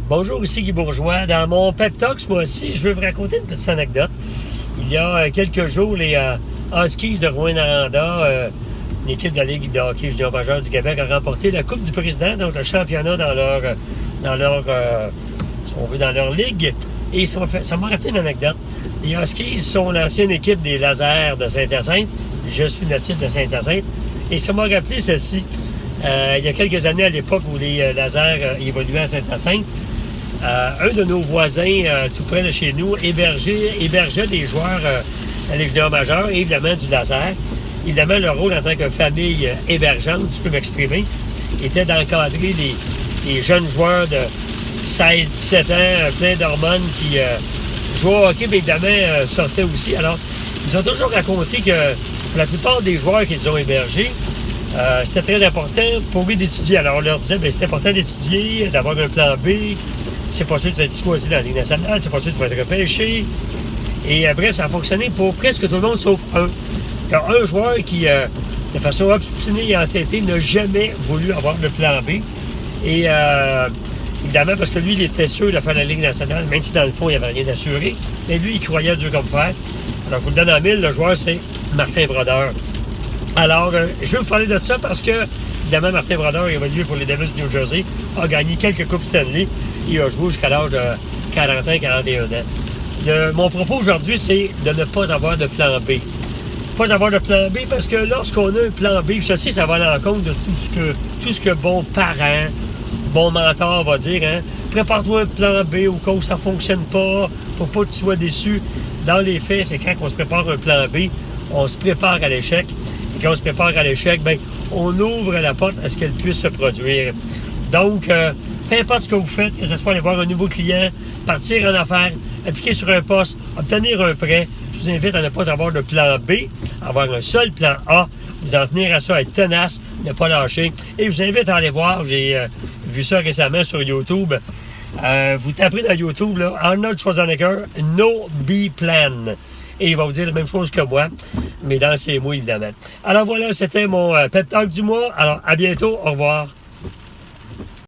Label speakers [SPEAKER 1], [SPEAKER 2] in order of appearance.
[SPEAKER 1] Bonjour, ici Guy Bourgeois. Dans mon pep talk ce mois-ci, je veux vous raconter une petite anecdote. Il y a quelques jours, les Huskies de Rouyn-Noranda, une équipe de la Ligue de hockey junior majeur du Québec, a remporté la Coupe du Président, donc le championnat dans leur ligue. Et ça m'a rappelé une anecdote. Les Huskies sont l'ancienne équipe des Lasers de Saint-Hyacinthe. Je suis natif de Saint-Hyacinthe. Et ça m'a rappelé ceci. Il y a quelques années, à l'époque où les Lasers évoluaient à Saint-Hyacinthe, un de nos voisins, tout près de chez nous, hébergeait des joueurs de la Ligue junior majeure, et évidemment du Laser. Évidemment, leur rôle en tant que famille hébergeante, si je peux m'exprimer, était d'encadrer les jeunes joueurs de 16-17 ans, plein d'hormones, qui jouaient au hockey, mais évidemment sortaient aussi. Alors, ils ont toujours raconté que pour la plupart des joueurs qu'ils ont hébergés, c'était très important pour eux d'étudier. Alors, on leur disait, c'est important d'étudier, d'avoir un plan B. C'est pas sûr que tu vas être choisi dans la Ligue nationale, c'est pas sûr que tu vas être repêché. Et bref, ça a fonctionné pour presque tout le monde, sauf un. Il y a un joueur qui, de façon obstinée et entêtée, n'a jamais voulu avoir le plan B. Et évidemment, parce que lui, il était sûr de faire la Ligue nationale, même si dans le fond, il n'y avait rien assuré. Mais lui, il croyait à Dieu comme fer. Alors, je vous le donne en mille, le joueur, c'est Martin Brodeur. Alors, je vais vous parler de ça parce que, évidemment, Martin Brodeur a évolué pour les Devils du New Jersey, a gagné quelques Coupes Stanley et a joué jusqu'à l'âge de 40 ans, 41 ans. Mon propos aujourd'hui, c'est de ne pas avoir de plan B. Pas avoir de plan B parce que lorsqu'on a un plan B, ceci, ça va à l'encontre de tout ce que bon parent, bon mentor va dire. Hein? Prépare-toi un plan B au cas où ça ne fonctionne pas, pour pas que tu sois déçu. Dans les faits, c'est quand on se prépare un plan B, on se prépare à l'échec. Et quand on se prépare à l'échec, on ouvre la porte à ce qu'elle puisse se produire. Donc, peu importe ce que vous faites, que ce soit aller voir un nouveau client, partir en affaires, appliquer sur un poste, obtenir un prêt, je vous invite à ne pas avoir de plan B, avoir un seul plan A, vous en tenir à ça, être tenace, ne pas lâcher. Et je vous invite à aller voir, j'ai vu ça récemment sur YouTube, vous taperez dans YouTube, là, Arnold Schwarzenegger, No B Plan. Et il va vous dire la même chose que moi, mais dans ses mots, évidemment. Alors voilà, c'était mon pep talk du mois. Alors, à bientôt. Au revoir.